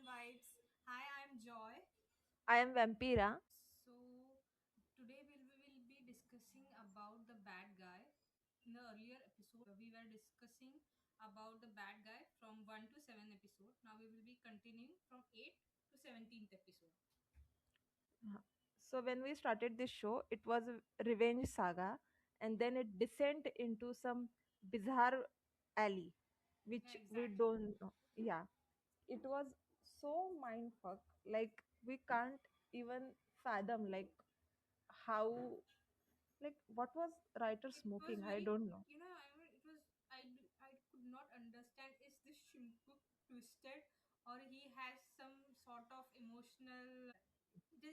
vibes. Hi, I'm Joy. I am Vampira. So today we will be discussing about the bad guy. In the earlier episode, we were discussing about the bad guy from 1 to 7 episode. Now we will be continuing from 8 to 17th episode. So when we started this show, it was a revenge saga, and then it descended into some bizarre alley, Yeah, which we exactly. don't know. Yeah, it was so mindfuck. Like we can't even fathom how what was writer It was smoking. I very, don't know. it was, I could not understand is this Shimkook twisted or he has some sort of emotional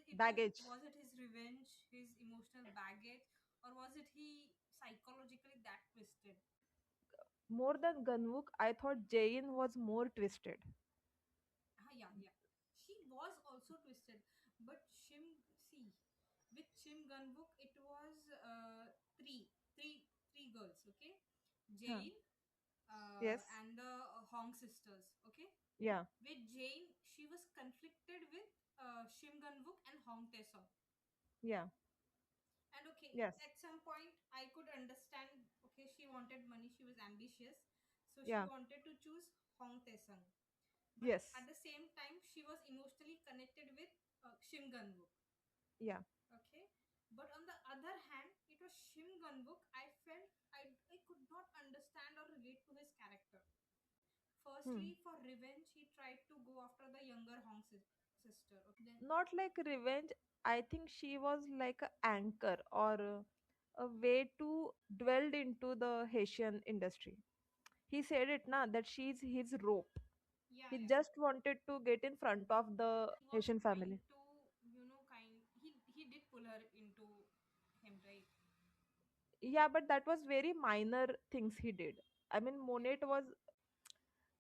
it Baggage. was it his revenge, his emotional baggage, or was it he psychologically that twisted? More than Gunwook, I thought Jain was more twisted. Yeah, yeah. She was also twisted, but see, with Shim Gunbook, it was three girls, okay? Huh. Jane Yes. and the Hong sisters, okay? Yeah. With Jane, she was conflicted with Shim Gunbook and Hong Taesong. Yeah. And okay, Yes. at some point, I could understand. Okay, she wanted money. She was ambitious, so she Yeah. wanted to choose Hong Taesung. But at Yes. the same time, she was emotionally connected with Shim Gunwook. Yeah. Okay, but on the other hand, it was Shim Gunwook. I felt I could not understand or relate to his character. Hmm. Firstly, for revenge, he tried to go after the younger sister. Okay, then Not like revenge. I think she was like a anchor or a way to dwelled into the Haitian industry. He said it now that she's his rope. yeah, He yeah. just wanted to get in front of the He was Haitian trying family. to, he did pull her into him, right? Yeah, but that was very minor things he did. I mean, Okay. Monet was,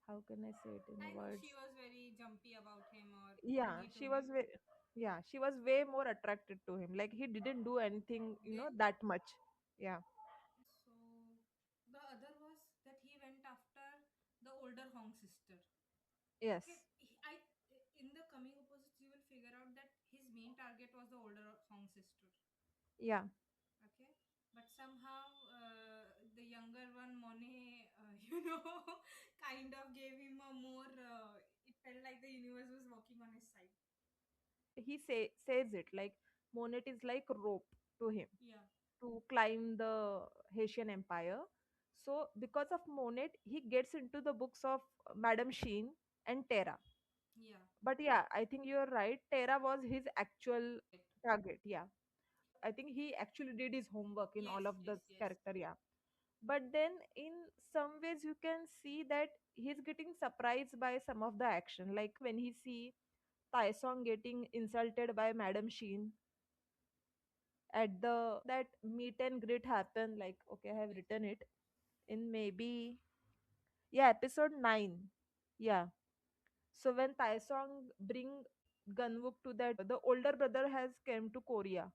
how can I say it in I know she words? was very jumpy about him or Yeah, clingy to him. she was way more attracted to him. Like he didn't do anything, Then, that much. Yeah. so the other was that he went after the older Hong sister. Okay, Yes. I in the coming opposites you will figure out that his main target was the older Hong sister. Yeah. Okay, but somehow the younger one, Monet, kind of gave him a more. It felt like the universe was working on his side. Says it like Monet is like rope to him Yeah, to climb the Haitian empire. So because of Monet, he gets into the books of Madame Sheen and Terra. yeah. But yeah, I think you're right. Terra was his actual It. target. Yeah. I think he actually did his homework in all Yes, of the yes, yes. character. Yeah. But then in some ways you can see that he's getting surprised by some of the action. Like when he see Taesong getting insulted by Madam Sheen at the that meet and greet happened. Like, okay, I have Yes. written it in maybe, yeah, episode 9. Yeah. So when Taesong bring Gunwook to that, the older brother has came to Korea.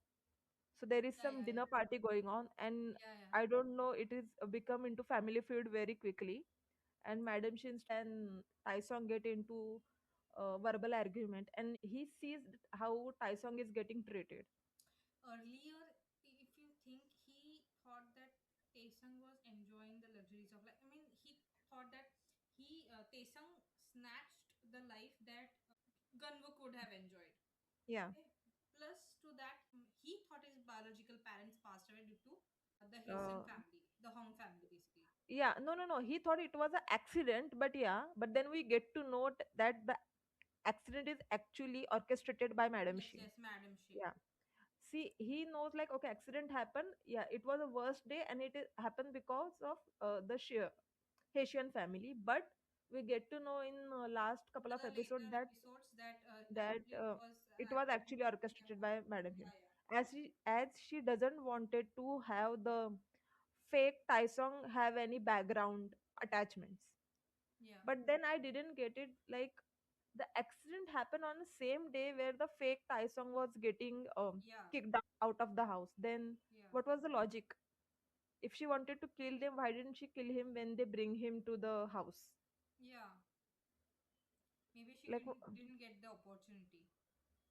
So there is Yeah, some yeah, yeah. dinner party going on, and Yeah, yeah. I don't know, it is become into family feud very quickly. And Madam Shin and Taesong get into verbal argument, and he sees how Taesong is getting treated. Earlier, if you think he thought that Taesung was enjoying the luxuries of life. I mean, he thought that Taesung snatched the life that Gunwook would have enjoyed. Yeah. Okay. Plus, to that, he thought his biological parents passed away due to the Haitian Uh, family, the Hong family, basically. yeah, no, no, no. He thought it was an accident, but yeah, but then we get to note that the accident is actually orchestrated by Madam Yes, Shin. yes, Madam Shin. Yeah. See, he knows like, okay, accident happened. Yeah, it was a worst day, and happened because of the sheer Haitian family. But we get to know in last couple of The episodes later that episodes that that actually it was it was actually actually orchestrated yeah, by Madam Him, yeah, as she doesn't wanted to have the fake Taisong have any background attachments. yeah, But then I didn't get it, like the accident happened on the same day where the fake Taisong was getting yeah, kicked out of the house. Then yeah, what was the logic? If she wanted to kill them, why didn't she kill him when they bring him to the house? yeah. Maybe she Like, didn't get the opportunity.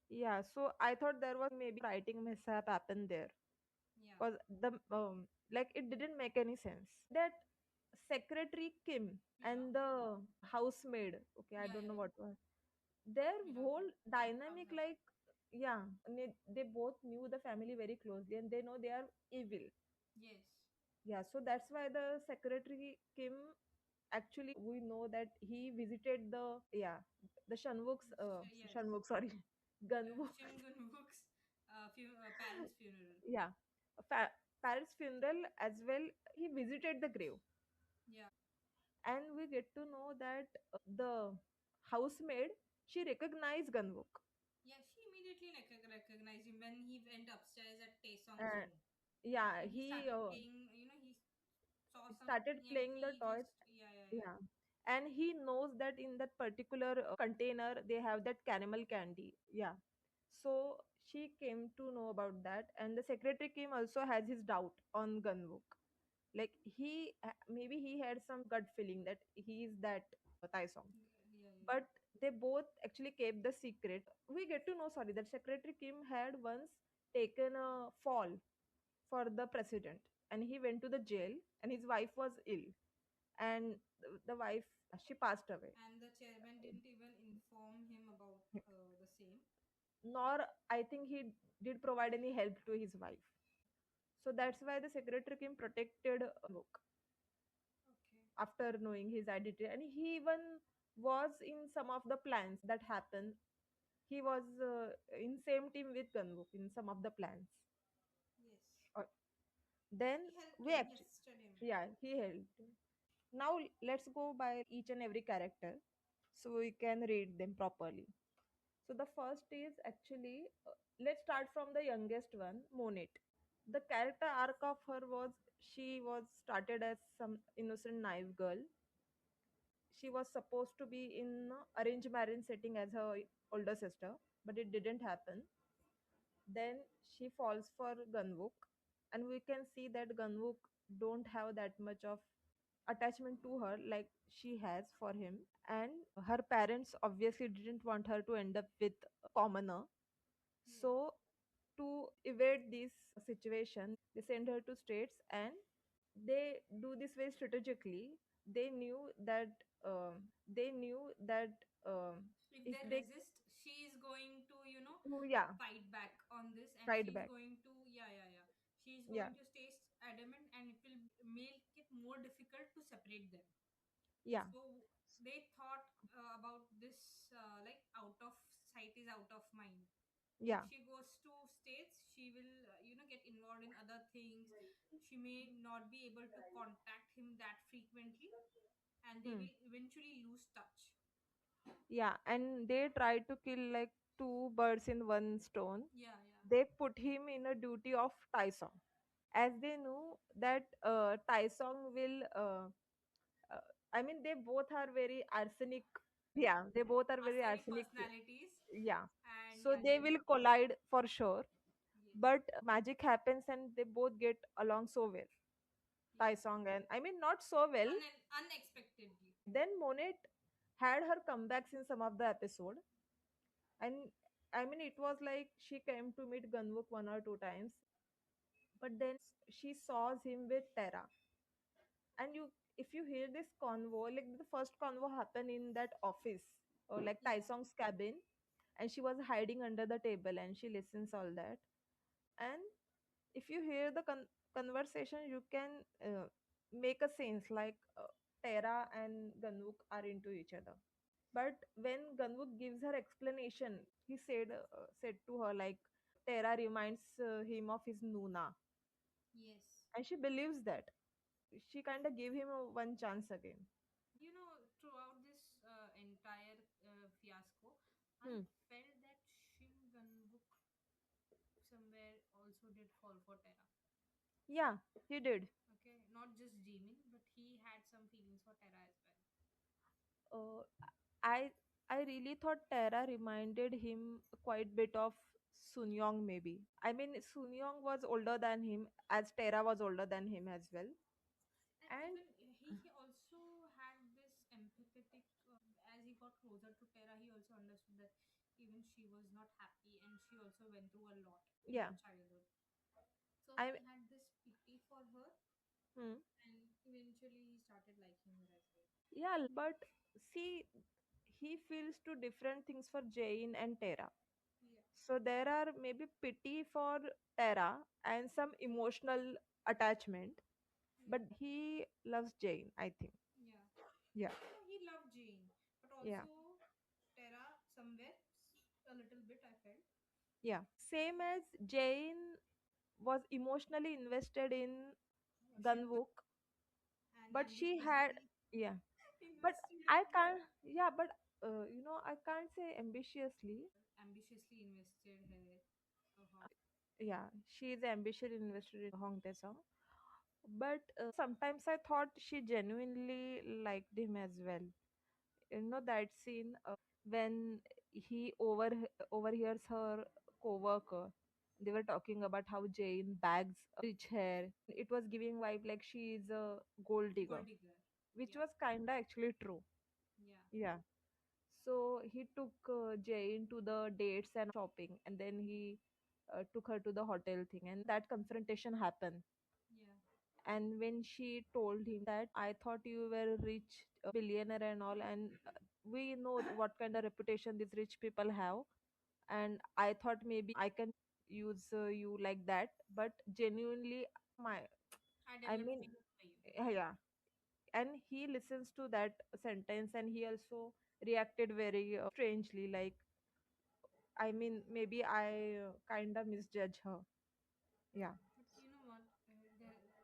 yeah, so I thought there was maybe writing mishap happened there. Yeah. Because the like it didn't make any sense. That secretary Kim Yeah. and the housemaid, okay, I Yeah. don't know Yeah. what was their whole Miracle. dynamic, Housewife. like, yeah, they both knew the family very closely and they know they are evil. Yes. Yeah, so that's why the secretary Kim, actually we know that he visited the, yeah, the Yes. Shanmugh, sorry, Ganwuk. Shimgun Book's parents' funeral. Yeah, fa- parents funeral as well. He visited the grave, Yeah. and we get to know that the housemaid, she recognized Ganwuk. Yeah, she immediately recognized him when he went upstairs at Taesong's And room. yeah, And he he started playing, he saw started something and playing the he toys. just, yeah, yeah, yeah. Yeah, and he knows that in that particular container they have that caramel candy. Yeah, so she came to know about that, and the secretary Kim also has his doubt on Ganwuk. Like maybe he had some gut feeling that he is that Taisong, Yeah, yeah. but they both actually kept the secret. We get to know, sorry, that secretary Kim had once taken a fall for the president, and he went to the jail, and his wife was ill, and the wife, she passed away. And the chairman didn't even inform him about the same. Nor I think he did provide any help to his wife. So that's why the secretary Kim protected Ganwuk Okay. after knowing his identity, and he even was in some of the plans that happened. He was in same team with Ganwuk in some of the plans. Yes. Uh, then He helped we him. He actually, assisted him. yeah, he helped. Now let's go by each and every character so we can read them properly. So the first is actually, let's start from the youngest one, Monet. The character arc of her was, she was started as some innocent naive girl. She was supposed to be in a arranged marriage setting as her older sister, but it didn't happen. Then she falls for Ganwuk, and we can see that Ganwuk don't have that much of attachment to her like she has for him. And her parents obviously didn't want her to end up with a commoner. Yeah. So to evade this situation, they send her to states, and they do this very strategically. They knew that they knew that If if they they, resist, she is going to, yeah, fight back on this, and fight she's back, going to, yeah, yeah, yeah. She's yeah, going to stay adamant, and it will make it more difficult to separate them. yeah, So they thought about this, like out of sight is out of mind. If yeah, she goes to states, she will, get involved in other things. She may not be able to contact him that frequently, and they hmm. will eventually lose touch. Yeah, and they try to kill like two birds in one stone. Yeah, yeah. They put him in a duty of Taisong, as they knew that Taisong will. Uh, I mean, they both are very arsenic. Yeah, they both are very Arsenic arsenic. personalities, Yeah, and so yeah, they will collide for sure. yes, But magic happens, and they both get along so well. yeah, Taisong, and I mean not so well. unexpectedly. Then Monet had her comebacks in some of the episode, and I mean it was like she came to meet Ganwuk one or two times, but then she saws him with Tara. And you, if you hear this convo, like the first convo happened in that office, or like Yeah, Taisong's cabin, and she was hiding under the table and she listens all that. And if you hear the conversation, you can make a sense like Tara and Ganwuk are into each other. But when Ganwuk gives her explanation, he said to her like Tara reminds him of his Nuna, yes. and she believes that. She kind of gave him a one chance again. Throughout this entire fiasco, I Hmm. felt that Shim Gunbook somewhere also did fall for Terra. Yeah, he did. Okay, not just Jimin, but he had some feelings for Terra as well. Uh, I I really thought Tara reminded him quite bit of Sunyong maybe. I mean Sunyong was older than him, as Tara was older than him as well. And And even he also had this empathetic, as he got closer to Tara, he also understood that even she was not happy and she also went through a lot in Yeah. her childhood. So I he had this pity for her, Hmm. and eventually he started liking her as well. Yeah, but see, he feels two different things for Jane and Tara. Yeah, So there are maybe pity for Tara and some emotional attachment, yeah, but he loves Jane, I think. yeah. Yeah, No, he loved Jane, but yeah, also Tara somewhere a little bit. I felt. yeah. Same as Jane was emotionally invested in Shilpa Ganvuk, and but she had, ambitiously yeah, but invested I in can't, yeah, but I can't say ambitiously. ambitiously invested her. Yeah, she is ambitiously invested in Hong Tae song. But sometimes I thought she genuinely liked him as well. You know that scene when he overhears her co-worker. They were talking about how Jane bags rich hair. It was giving vibe like she is a gold digger, Gold digger. which Yeah, was kinda actually true. yeah, Yeah. So he took Jane to the dates and shopping, and then he took her to the hotel thing, and that confrontation happened. yeah, And when she told him that I thought you were rich, billionaire and all, and we know what kind of reputation these rich people have, and I thought maybe I can use you like that, but genuinely my I I developed mean, feelings for you. yeah. And he listens to that sentence and he also reacted very strangely, like, I mean, maybe I kind of misjudge her. Yeah. But you know what?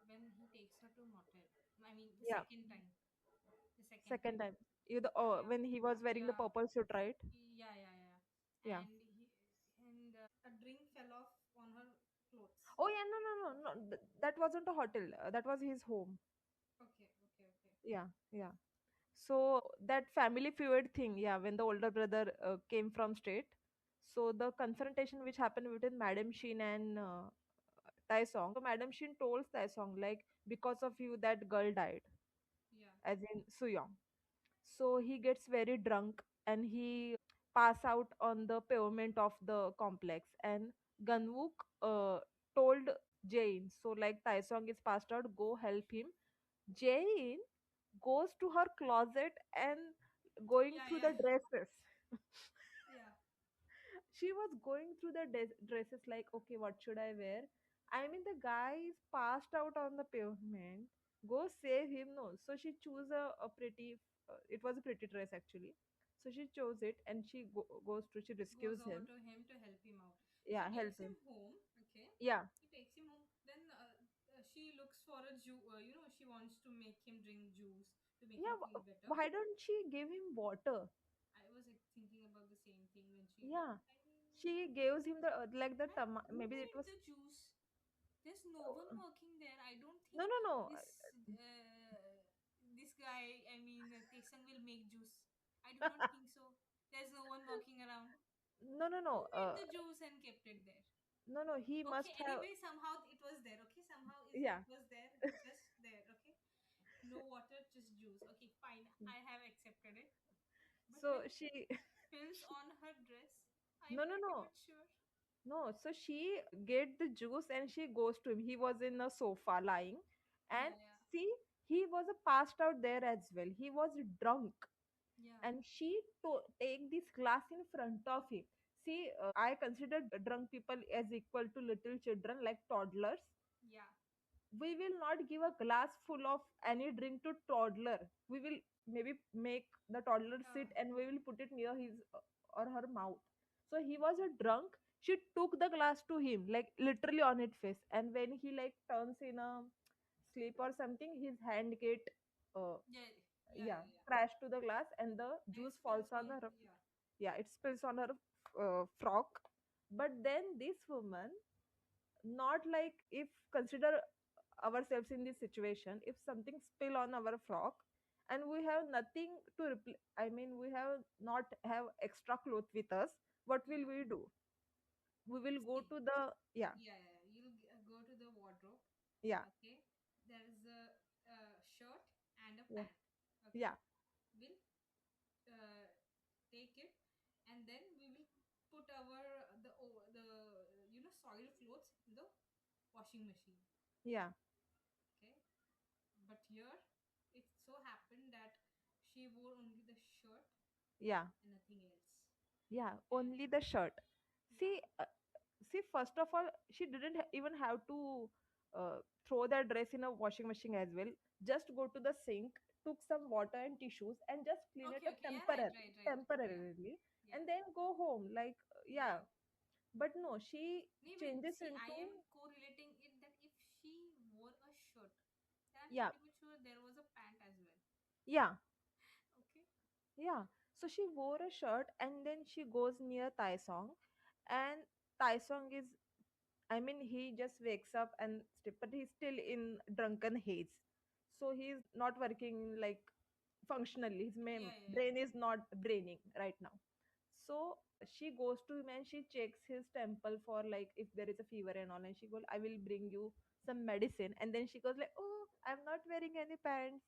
When he takes her to motel, I mean the Yeah. second time, the second Second time, time. When he was wearing the yeah, purple suit, right? yeah, yeah, yeah, Yeah. and a drink fell off on her clothes. Oh yeah, no. That wasn't a hotel. That was his home. Okay, okay, okay. Yeah, yeah. So that family feud thing, yeah, when the older brother came from state. So the confrontation which happened between Madam Sheen and Tai Song. So Madam Sheen told Tai Song like, because of you that girl died, Yeah, as in Suyong. So he gets very drunk and he pass out on the pavement of the complex. And Ganwook told Jane, so like Taesong is passed out, go help him. Jane goes to her closet and going yeah, through yeah, the dresses. yeah. She was going through the dresses like, okay, what should I wear? I mean, the guy is passed out on the pavement. Go save him. No. So she chose a pretty, it was a pretty dress actually. So she chose it and she goes to, she Goes rescues over him. to him to help him out. She Yeah, help takes him. him home. Okay, Yeah. she takes him home. Then she looks for a juice. She wants to make him drink juice to make Yeah. him feel better. Why don't she give him water? I was like, thinking about the same thing when she. Yeah. I mean, She gives him the, like the, and who maybe it made was, the juice? There's no one working there. I don't no, think no, no. this guy. I mean, Taesung will make juice. I do not think so. There's no one walking around. No, no, Who no. made the juice and kept it there? No, no. He Okay, must have, anyway, somehow it was there. Okay, somehow yeah. it was there, just there. Okay, no water, just juice. Okay, fine. I have accepted it. But So when it she, spills on her dress, no, I'm no, pretty no, much sure. no. So she get the juice and she goes to him. He was in a sofa lying, and Yeah, yeah, see, he was passed out there as well. He was drunk, yeah, and she take this glass in front of him. See, I consider drunk people as equal to little children, like toddlers. yeah. We will not give a glass full of any drink to toddler. We will maybe make the toddler Uh, sit and we will put it near his or her mouth. So he was a drunk. She took the glass to him, like literally on his face. And when he like turns in a sleep or something, his hand get uh, yeah, yeah, yeah, yeah, yeah. crash to the glass and the And it juice falls spills on on. her. Yeah, Yeah, it spills on her frock. But then this woman, not like, if consider ourselves in this situation, if something spill on our frock and we have nothing to I mean, we have not have extra cloth with us, what will yeah. we do? We will go See, to the, yeah, yeah, yeah, yeah. You'll go to the wardrobe. yeah, Okay, there is a shirt and a yeah, pant. Okay, yeah, will uh, soiled clothes in the washing machine. Yeah. Okay, but here it so happened that she wore only the shirt Yeah. and nothing else. Yeah, And only the shirt. yeah, See, first of all, she didn't even have to throw that dress in a washing machine as well. Just go to the sink, took some water and tissues, and just clean it okay, up okay, yeah, right, right, right, yeah, temporarily, yeah, and then go home. Like, yeah. yeah. But no, she No, but changes see, I am into, correlating it that if she wore a shirt, then I'm yeah, pretty much sure there was a pant as well. yeah, Okay. yeah. So she wore a shirt and then she goes near Tai Song, and Tai Song is, I mean, he just wakes up and sleep, but he's still in drunken haze. So he's not working like functionally. His Yeah, yeah, yeah. brain is not braining right now. So she goes to him and she checks his temple for like if there is a fever and all. And she goes, I will bring you some medicine. And then she goes like, oh, I'm not wearing any pants.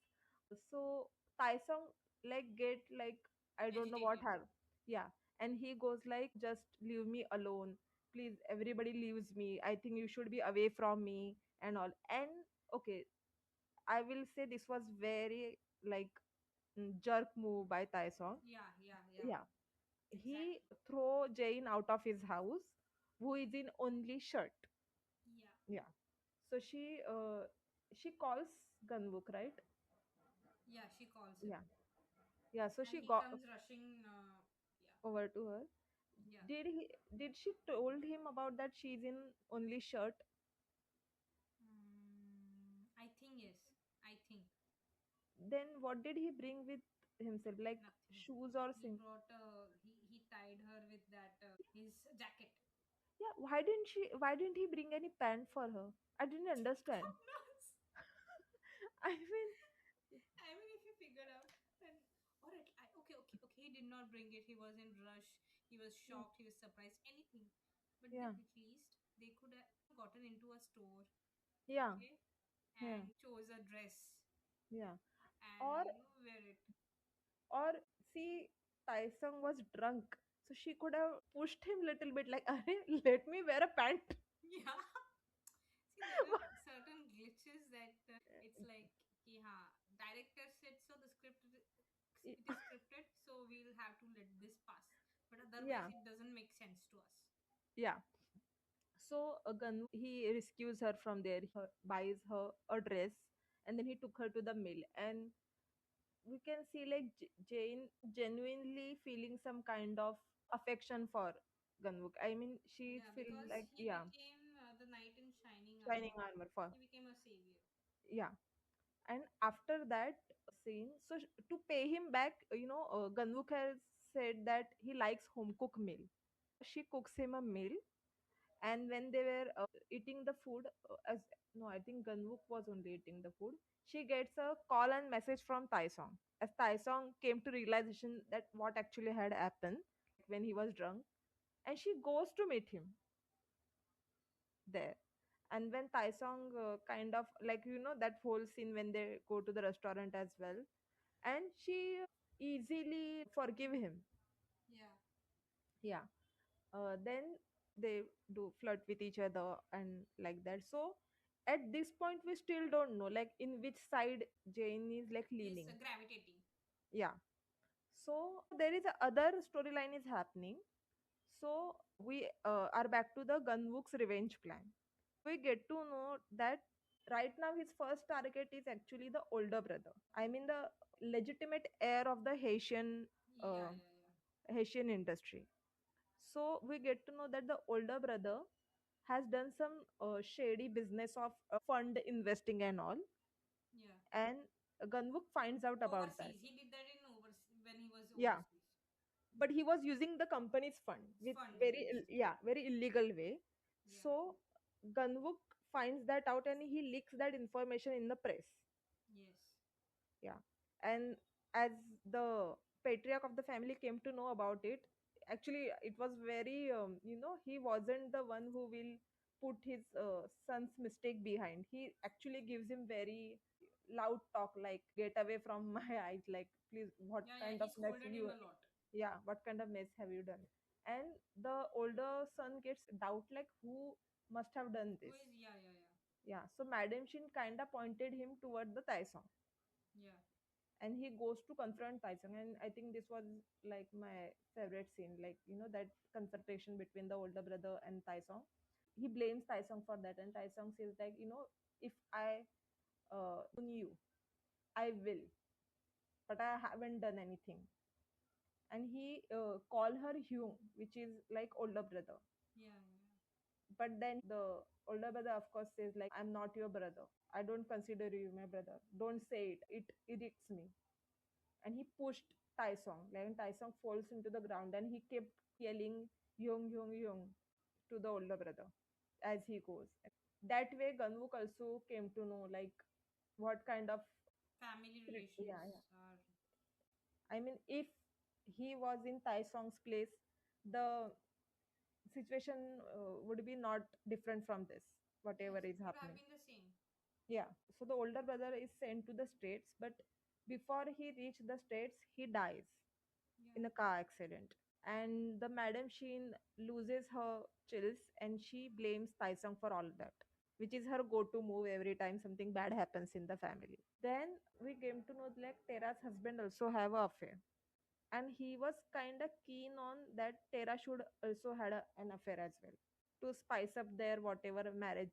So Taisong like get like I don't know what Agitated. have. Yeah. And he goes like, just leave me alone, please, everybody leaves me, I think you should be away from me and all. And okay, I will say this was very like jerk move by Taesong. Yeah, yeah, yeah. Yeah, he Exactly. throw Jane out of his house, who is in only shirt. Yeah, Yeah, so she calls Ganwook, right? yeah. She calls him, Yeah, yeah, so and she he got comes rushing. Yeah, over to her. yeah. Did she told him about that she's in only shirt? I think yes. I think Then what did he bring with himself, like nothing. shoes or He something? brought. He tied her with that his jacket. Yeah, why didn't he bring any pant for her? I didn't understand. God knows. I mean, I mean, if you figure out, then alright. Okay, okay, okay. He did not bring it. He was in rush. He was yeah, shocked. He was surprised. Anything, but then yeah, at least they could have gotten into a store, yeah, okay, yeah, and chose a dress yeah. and Or wear it. or see, Taisung was drunk, so she could have pushed him little bit, like, "Arey, let me wear a pant." Yeah. See, there are certain glitches that it's like, yeah, director said so. The script it is scripted, so we'll have to let this pass. But otherwise, Yeah, it doesn't make sense to us. yeah. So Ganvu, he rescues her from there. He buys her a dress, and then he took her to the mill. And we can see like Jane genuinely feeling some kind of affection for Ganvuk. I mean, she Yeah, feel because like, he yeah, became the knight in shining shining armor. armor for, He became a savior. yeah. And after that scene, so to pay him back, Ganvuk has said that he likes home cooked meal. She cooks him a meal, and when they were eating the food, as no, I think Ganvuk was only eating the food. She gets a call and message from Taisong. As Taisong came to realization that what actually had happened when he was drunk, and she goes to meet him there. And when Taisong kind of like that whole scene when they go to the restaurant as well, and she easily forgive him. Yeah. Yeah, then they do flirt with each other and like that. So at this point we still don't know like in which side Jane is like Is leaning. gravitating. Yeah, so there is a other storyline is happening. So we are back to the Gunwook's revenge plan. We get to know that right now his first target is actually the older brother, I mean the legitimate heir of the Yeah, yeah, yeah. Haitian industry. So we get to know that the older brother has done some shady business of fund investing and all, Yeah. and Gunwook finds out about that. Overseas. He did that in overseas when he was Yeah, overseas. but he was using the company's fund It's with fun. very Yes. yeah, very illegal way. Yeah. So Gunwook finds that out and he leaks that information in the press. Yes. Yeah, and as the patriarch of the family came to know about it, actually it was very he wasn't the one who will put his son's mistake behind. He actually gives him very loud talk like, get away from my eyes, like, please, what Yeah, yeah. kind He of mess scolded him you, a lot. yeah, what kind of mess have you done? And the older son gets doubt like who must have done Who this. is? Yeah, yeah, yeah, Yeah, so Madam Shin kind of pointed him toward the Taisong, yeah, and he goes to confront Taisong. And I think this was like my favorite scene, like that confrontation between the older brother and Taisong. He blames Taisong for that, and Taisong says like, if I soon you, I will, but I haven't done anything. And he call her Hyung, which is like older brother. yeah, yeah. But then the older brother, of course, says like, I'm not your brother. I don't consider you my brother. Don't say it. It irritates me. And he pushed Taisong. Like when Taisong falls into the ground, and he kept yelling Hyung, Hyung, Hyung to the older brother as he goes. That way, Ganwook also came to know like what kind of Family yeah, relations yeah. are. I mean, if he was in Tai Song's place, the situation would be not different from this, whatever Yes, it is would have happening. been the same. Yeah. So the older brother is sent to the States, but before he reached the States, he dies Yeah, in a car accident. And the Madam Sheen loses her chills, and she blames Taisong for all that, which is her go to move every time something bad happens in the family. Then we came to know like Tera's husband also have a affair, and he was kind of keen on that Tera should also had an affair as well to spice up their whatever marriage.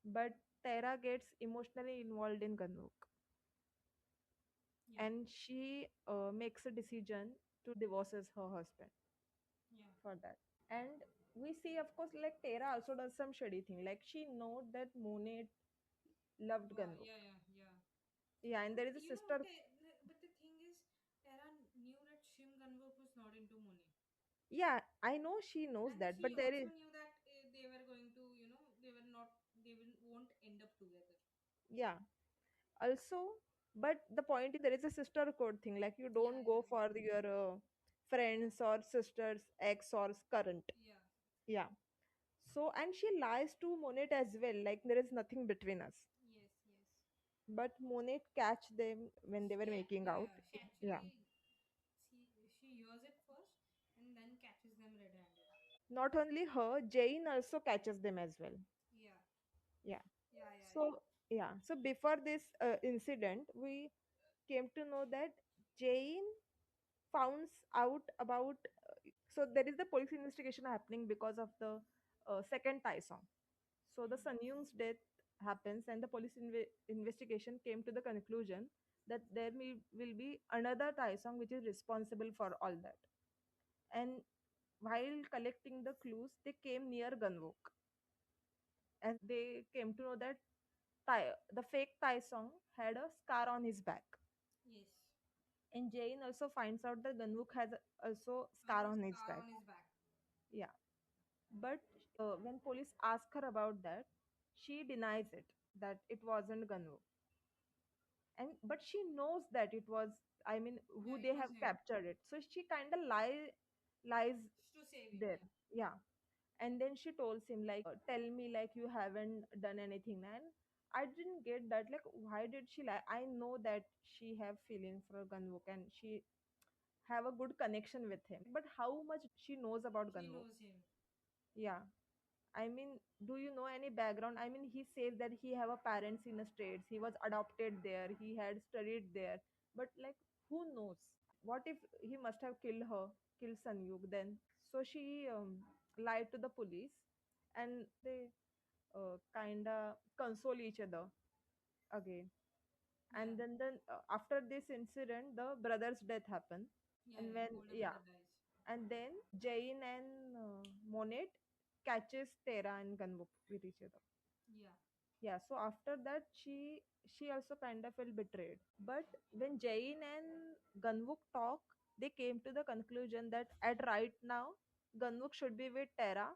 But Tera gets emotionally involved in Ganuk, yeah, and she makes a decision to divorces her husband yeah. for that. And we see, of course, like Tera also does some shady thing. Like she know that Monet loved Ganuk. Yeah, yeah, yeah. Yeah, and But there is a you know, sister. but the thing is, Tara knew that Shim Gunwork was not into Muni, Yeah, I know she knows and that, he but there also is knew that they were going to, they were not, they will won't end up together. yeah. Also, but the point is there is a sister code thing. Like you Yeah, don't yeah, go for your friends or sisters, ex or current. yeah. Yeah. So and she lies to Monet as well. Like there is nothing between us. Yes, yes. But Monet catch them when they were Yeah, making yeah, out. yeah. She Yeah. actually, she hears it first and then catches them red-handed. Not only her, Jane also catches them as well. Yeah, Yeah. yeah, yeah, yeah. So yeah. So before this incident, we came to know that Jane founds out about. So there is the police investigation happening because of the second Thai song. So the Hmm. Sun Young's death happens, and the police investigation came to the conclusion that there will be another Thai song which is responsible for all that. And while collecting the clues, they came near Gunwook, and they came to know that the fake Thai song had a scar on his back. Yes. And Jane also finds out that Gunwook has also scar A on his scar back. on his back. Yeah. But when police ask her about that, she denies it, that it wasn't Ganu. And but she knows that it was, I mean, Yeah, who it they was have him. captured it. So she kind of lies To save him, there. yeah. Yeah. And then she tells him like, tell me like you haven't done anything. And I didn't get that. Like, why did she lie? I know that she have feelings for Ganwook and she have a good connection with him. But how much she knows about She Ganwook? knows him. Yeah. I mean, do you know any background? I mean, he says that he have a parents in the States. He was adopted there. He had studied there. But like, who knows? What if he must have killed her, killed Sanyug then? So she lied to the police, and they kinda console each other again. Yeah, And then after this incident, the brother's death happened. yeah, And yeah. when Older yeah, brother dies. and then Jain and Monet catches Tera and Ganbuk with each other. Yeah, Yeah, so after that she also kind of felt betrayed. But when Jain and Ganvuk talk, they came to the conclusion that at right now Ganvuk should be with Tera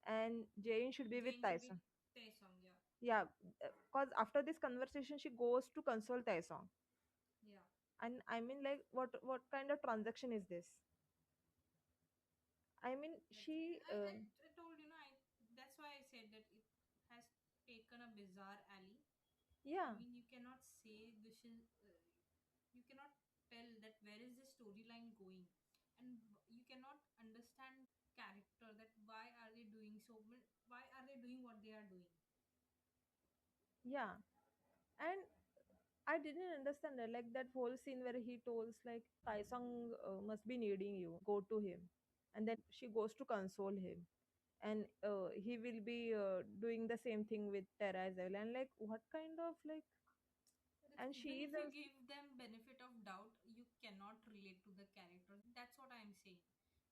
and Jain should be with Jane should be Tyson. Taesong. Yeah, Yeah, because after this conversation she goes to console Taesong. yeah. And I mean like what kind of transaction is this? I mean That's she I told you know I that's why I said that it has taken a bizarre alley. I yeah. mean, you cannot say this is. You cannot tell that where is the storyline going, and you cannot character, that why are they doing so, why are they doing what they are doing. Yeah, and I didn't understand that, like that whole scene where he tells like Taisong must be needing you, go to him, and then she goes to console him, and he will be doing the same thing with Terra as well, and like what kind of like, and Even she is if you a, give them benefit of doubt, you cannot relate to the character. That's what I'm saying.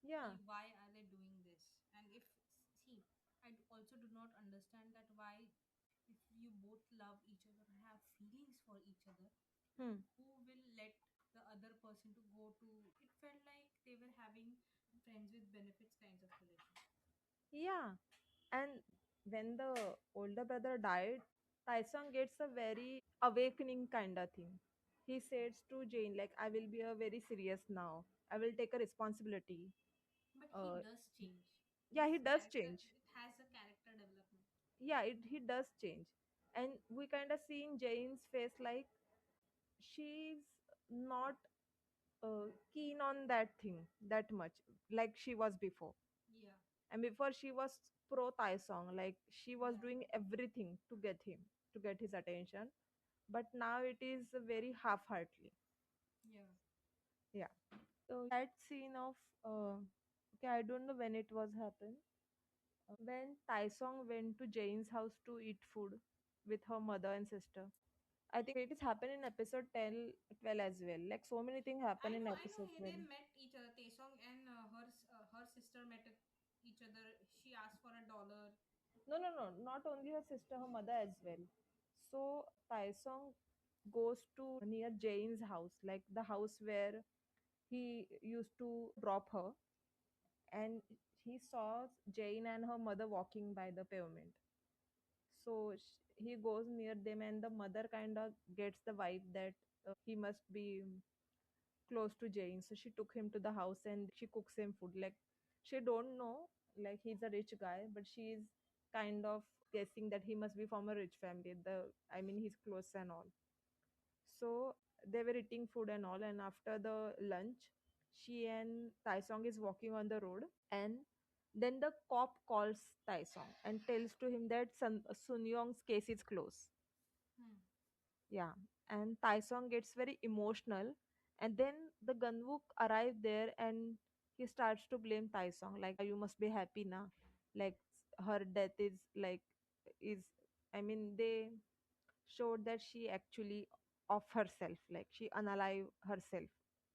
yeah, Why are they doing this? And if, see, also do not understand that why, if you both love each other and have feelings for each other, hmm. who will let the other person to go to, it felt like they were having friends with benefits kinds of relationship. Yeah, and when the older brother died, Taisong gets a very awakening kind of thing. He says to Jane, like, I will be a very serious now. I will take a responsibility. But he Uh, does change. yeah, His he does character, change. it has a character development. Yeah, he does change. And we kind of see in Jane's face, like, she's not keen on that thing that much, like she was before. Yeah, And before she was pro Thai song, like she was yeah, doing everything to get him, to get his attention. But now it is very half-heartedly. yeah. Yeah. So that scene of okay, I don't know when it was happened. When Tai Song went to Jane's house to eat food with her mother and sister. I think it is happened in episode 10, 12 as well. Like so many things happen in I know. episode 12. They met each other. Taesong and her sister met each other. She asked for $1. No, no, no. Not only her sister, her mother as well. So Taesong goes to near Jane's house, like the house where he used to drop her, and he saw Jane and her mother walking by the pavement. So he goes near them, and the mother kind of gets the vibe that he must be close to Jane. So she took him to the house and she cooks him food. Like she don't know, like he's a rich guy, but she is kind of guessing that he must be from a rich family. I mean, his clothes and all. So they were eating food and all, and after the lunch, she and Taisong is walking on the road, and then the cop calls Taisong and tells to him that Sun Yong's case is closed. Hmm. Yeah, and Taisong gets very emotional, and then the Gunwook arrive there and he starts to blame Taisong, like you must be happy now, like her death is like is. I mean, they showed that she actually of herself, like she unalive herself.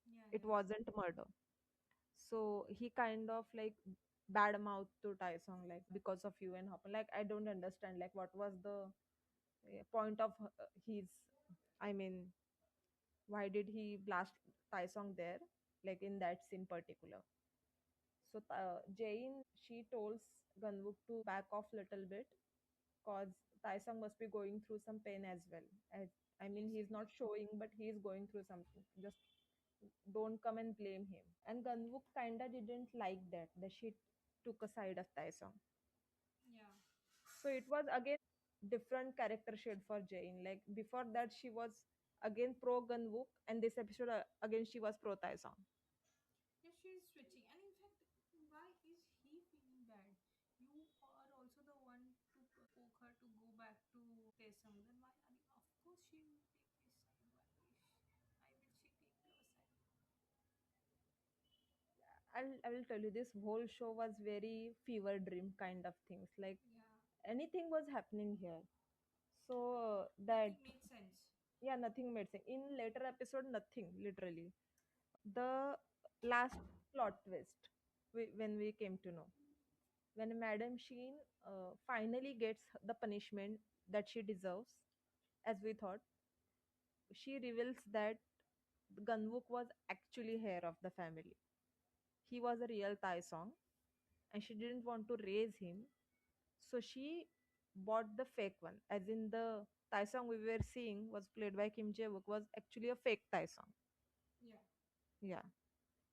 Yeah, It yeah, wasn't murder. So he kind of like bad mouth to Taisong, like because of you and happen. Like I don't understand, like what was the point of his. I mean, why did he blast Taisong there, like in that scene particular? So Jane, she tells Gunwook to back off little bit, cause Taisong must be going through some pain as well. I mean, yes, he's not exactly. showing, but he's going through something. Just don't come and blame him. And Gunwook kinda didn't like that she took a side of Taisong. Yeah, So it was again different character shade for Jane. Like before that, she was again pro Gunwook, and this episode again she was pro Taisong. yeah, she's switching. And in fact, why is he feeling bad? You are also the one to poke her to go back to Tesam. Then why are you? Of course, she will take his side. Why will she take your side? I will tell you, this whole show was very fever dream kind of things. Like Yeah, anything was happening here. So that nothing made sense. yeah, nothing made sense. In later episode, nothing literally. The last plot twist when we came to know, when Madam Sheen finally gets the punishment that she deserves, as we thought, she reveals that Gunwook was actually heir of the family. He was a real Thai song, and she didn't want to raise him, so she bought the fake one. As in the Thai song we were seeing was played by Kim Jae-wook was actually a fake Thai song. Yeah, Yeah,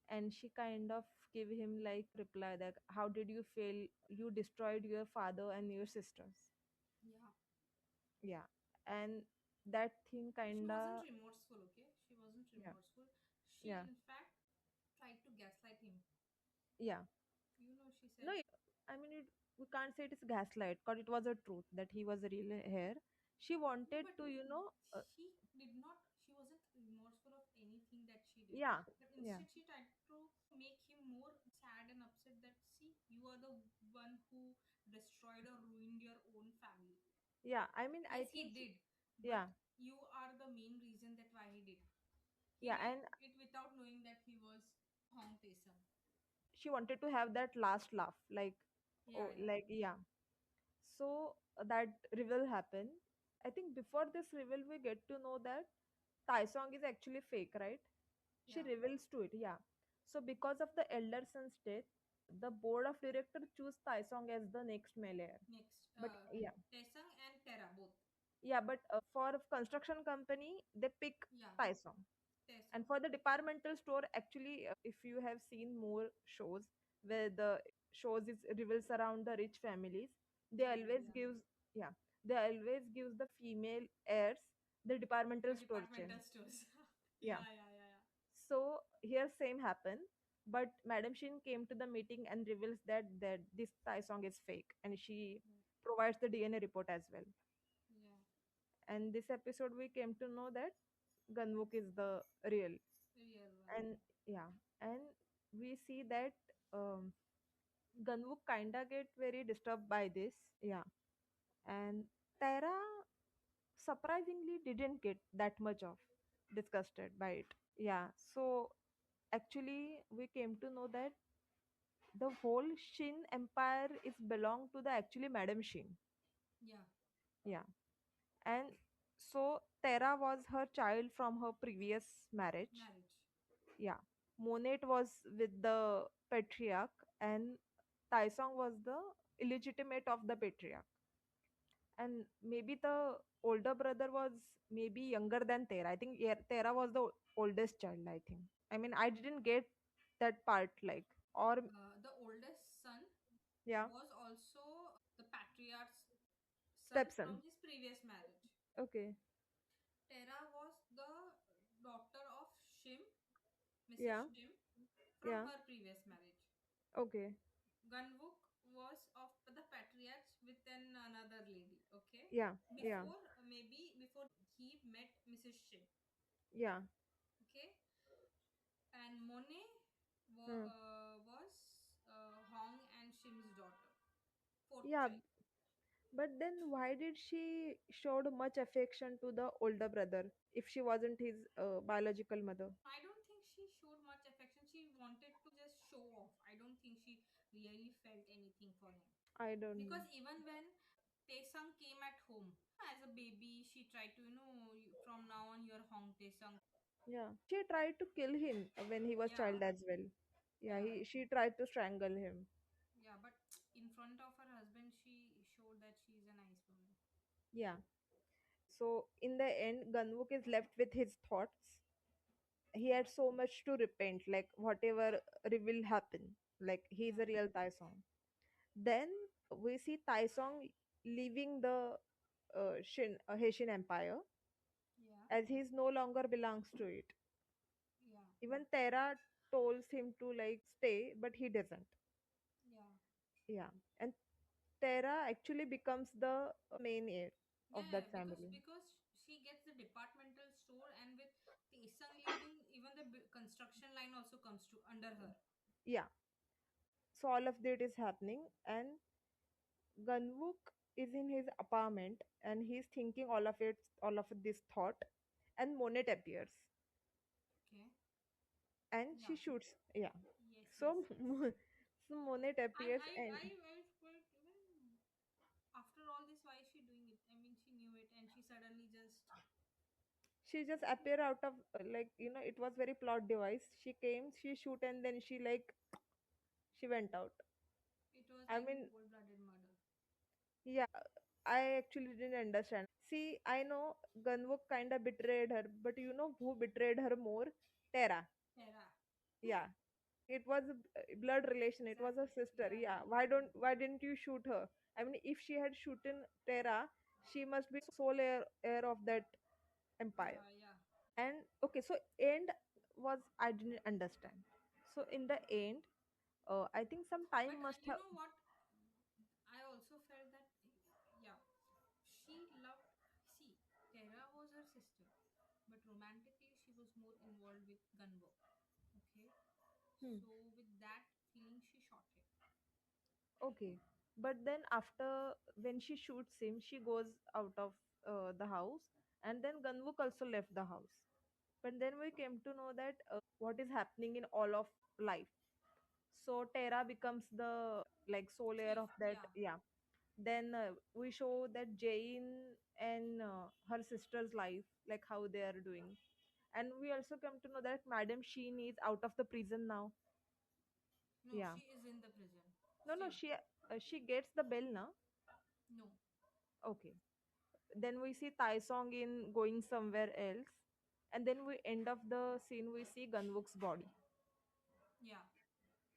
and she kind of gave him like reply that how did you feel? You destroyed your father and your sisters. yeah. Yeah, and that thing She wasn't kinda remorseful, okay? She wasn't yeah remorseful. She, yeah in fact, tried to gaslight him. Yeah. You know, she No, said. I mean, we can't say it is gaslight because it was a truth that he was real here. She No, wanted but to, she did not, she wasn't remorseful of anything that she did. yeah, But yeah, instead, she tried to make him more sad and upset that, see, you are the one who destroyed or ruined your own family. yeah. I mean, I Yes, think, he did, but yeah, you are the main reason that why he did. He yeah, did and it without knowing that he was Hong Tae-sung. she wanted to have that last laugh, like, Yeah, oh, yeah, like, yeah. So that reveal happened. I think before this reveal, we get to know that Thai song is actually fake, right? She yeah. reveals to it, yeah. So because of the elder son's death, the board of director choose Thai song as the next male heir. Next, But yeah, Tae-sung and Tera both. yeah, but for construction company, they pick Yeah, Thai song. And Tae-sung. for the departmental store, actually, if you have seen more shows where the shows is revolves around the rich families, they Yeah, always yeah. gives, yeah, they always gives the female heirs the departmental The store chain. departmental stores. Yeah. Yeah, yeah, yeah, yeah. So here same happened, but Madam Shin came to the meeting and reveals that this Thai song is fake, and she Yeah, provides the DNA report as well. yeah. And this episode we came to know that Gunwook is the real. Real one. And yeah, and we see that um, Gunwook kinda get very disturbed by this. Yeah, and Tara surprisingly didn't get that much of disgusted by it. Yeah, so actually we came to know that the whole Shin empire is belong to the actually Madam Shin. Yeah. Yeah, and so Tara was her child from her previous marriage. Marriage. Yeah, Monet was with the patriarch, and Taisong was the illegitimate of the patriarch. And maybe the older brother was maybe younger than Tera. I think, yeah, Tera was the oldest child, I think. I mean, I didn't get that part, like, or The oldest son yeah, was also the patriarch's son stepson. from his previous marriage. Okay, Tera was the daughter of Shim, Mrs. yeah, Shim, from yeah, her previous marriage. okay, Gunwook was of the patriarch with another lady. Okay, yeah, yeah, before he met Mrs. Shim. yeah, Okay, and Monet hmm. was Hong and Shim's daughter, fourth Yeah. child. But then why did she showed much affection to the older brother if she wasn't his biological mother? I don't think she showed much affection. She wanted to just show off. I don't think she really felt anything for him. I don't know. Because even when Taesung came at home as a baby, she tried to, from now on you're Hong Taesung. Yeah, she tried to kill him when he was Yeah, child as well. Yeah, yeah, she tried to strangle him. yeah. But in front of her husband, she showed that she's a nice woman. Yeah. So in the end, Gunwook is left with his thoughts. He had so much to repent, like whatever will happen. Like he's Yeah, a real Thai song. Then we see Thai song leaving the Haitian Empire yeah, as he's no longer belongs to it. yeah, Even Tera tells him to like stay, but he doesn't. yeah. Yeah, and Tera actually becomes the main heir of Yeah, yeah, that because family. she gets the departmental store, and with Taesung leaving, even the construction line also comes to under her. Yeah, so all of that is happening, and Gunwook is in his apartment, and he's thinking all of this thought, and Monet appears, Okay. and Yeah. she shoots. Yeah, Yes. Yes. so Yes. so Monet appears, and I was quite even after all this. Why is she doing it? I mean, she knew it, and she suddenly just. she just appear out of like it was very plot device. She came, she shoot, and then she like she went out. It was I like a mean, cold-blooded murder. yeah, I actually didn't understand. See, I know Gunwook kind of betrayed her, but you know who betrayed her more? Tara. Hera. Yeah, it was a blood relation. It was a Exactly. sister. Yeah. Yeah, Yeah. why didn't you shoot her? I mean, if she had shooten Tara, she must be sole heir of that empire. Yeah. Yeah. And okay, so end was I didn't understand. So in the end, I think some time But must you have. know what? I also felt that, yeah, she loved. See, Tara was her sister, but romantically she was more involved with Gunbo. Okay, Hmm. so with that feeling, she shot him. Okay, but then after when she shoots him, she goes out of the house, and then Ganvuk also left the house. But then we came to know that what is happening in all of life. So Tara becomes the like sole heir Chief, of that. yeah. Yeah. Then we show that Jane and her sister's life, like how they are doing. And we also come to know that Madam Sheen is out of the prison now. No, Yeah. she is in the prison No, no, still. she gets the bell now. No, Okay. Then we see Tai Song in going somewhere else. And then we end of the scene, we see Gunwook's body. yeah,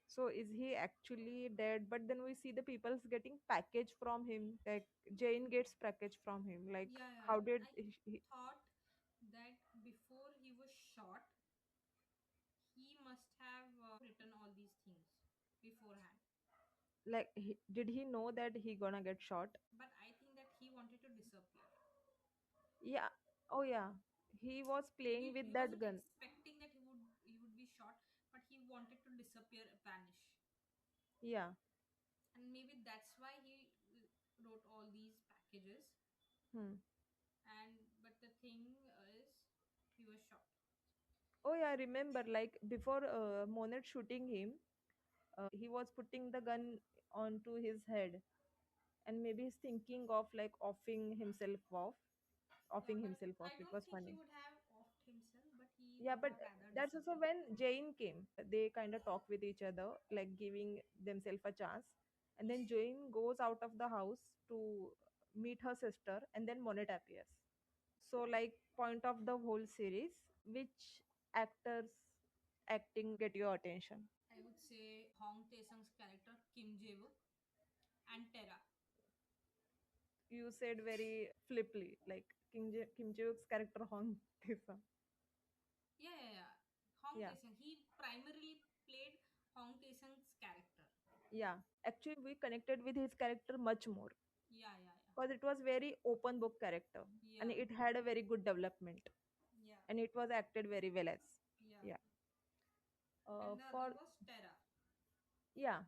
So is he actually dead? But then we see the people's getting package from him. Like Jane gets package from him. Like yeah, yeah. how did I thought that before he was shot, he must have written all these things beforehand. like did he know that he gonna get shot? But I think that he wanted to disappear. Yeah. Oh yeah. He was playing with He that wasn't gun. expecting that he would be shot, but he wanted to disappear, vanish, Yeah. and maybe that's why he wrote all these packages. Hmm. And but the thing is, he was shot. Oh yeah, I remember like before Monet shooting him, he was putting the gun onto his head, and maybe he's thinking of like Yeah, offing but himself off. I It don't was think he funny. would have offed himself, but he Yeah, would but have rather that's also disappeared. when Jane came. They kind of talk with each other, like giving themselves a chance. And then Jane goes out of the house to meet her sister, and then Monet appears. So, like, point of the whole series, which actors acting get your attention? I would say Hong Tae Sung's character Kim Jae Wook and Tera. You said very flipply, like Kim Jae-wook's character Hong Tae-sung. Yeah, yeah, yeah. Hong Yeah, Tae Sung. He primarily played Hong Tae Sung's character. yeah. Actually, we connected with his character much more Yeah, yeah, because it was very open book character, yeah, and yeah, it had a very good development, yeah, and it was acted very well as. yeah. Yeah. And the other For was Tera. yeah,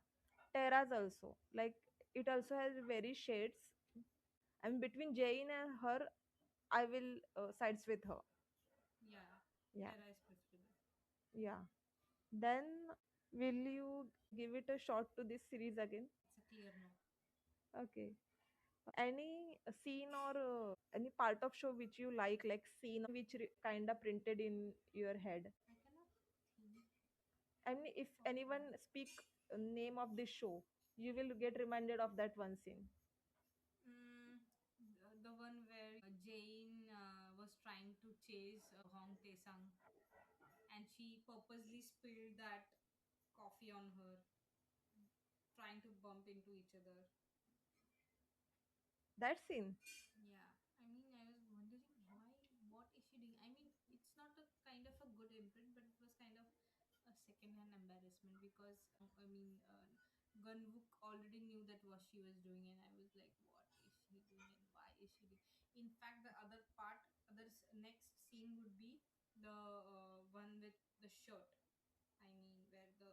Terra's also like it also has very shades. And between Jane and her, I will sides with her. Yeah, Yeah, Tera is preferable. yeah. Then will you give it a shot to this series again? It's a clear no. Okay. Any scene or any part of show which you like scene which kind of printed in your head? I cannot think I mean, if of anyone one. speak name of this show, you will get reminded of that one scene. The one where Jane was trying to chase Hong Tae Sung, and she purposely spilled that coffee on her, trying to bump into each other. That scene. Yeah, I mean, I was wondering why, what is she doing? I mean, it's not a kind of a good imprint, but it was kind of a second-hand embarrassment because Gunwook already knew that what she was doing, and I was like, what is she doing and why is she doing? In fact, the other part, next scene would be the one with the shirt. I mean, where the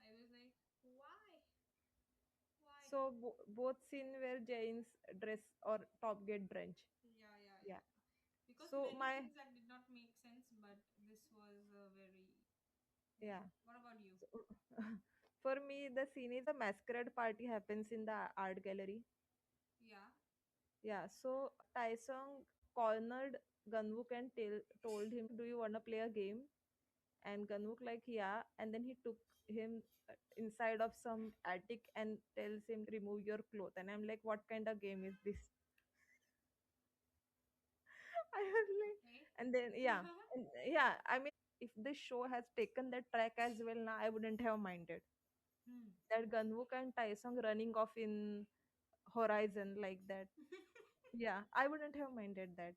I was like, why, why? So both scene where Jane's dress or top get drenched. Yeah, yeah, Yeah. yeah. Because So many my things that did not make sense, but this was very, yeah. yeah. What about you? So, for me, the scene is a masquerade party happens in the art gallery. Yeah, Yeah. So Taesung cornered Gunwook and told him, "Do you wanna play a game?" And Ganwook like, yeah. And then he took him inside of some attic and tells him remove your clothes. And I'm like, what kind of game is this? I was like, okay. and then yeah, and, yeah. I mean, if this show has taken that track as well, now I wouldn't have minded Hmm. that Ganwook and Taesung running off in horizon like that. Yeah, I wouldn't have minded that.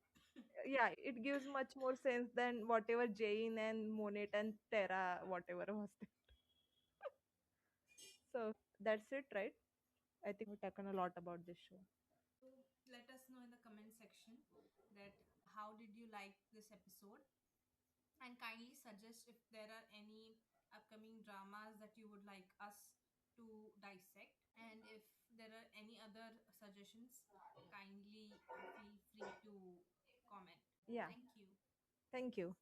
Yeah, it gives much more sense than whatever Jane and Monet and Terra whatever was there. So that's it, right? I think we've taken a lot about this show. So let us know in the comment section that how did you like this episode, and kindly suggest if there are any upcoming dramas that you would like us to dissect, and if there are any other suggestions, kindly feel free to comment. Yeah. Thank you. Thank you.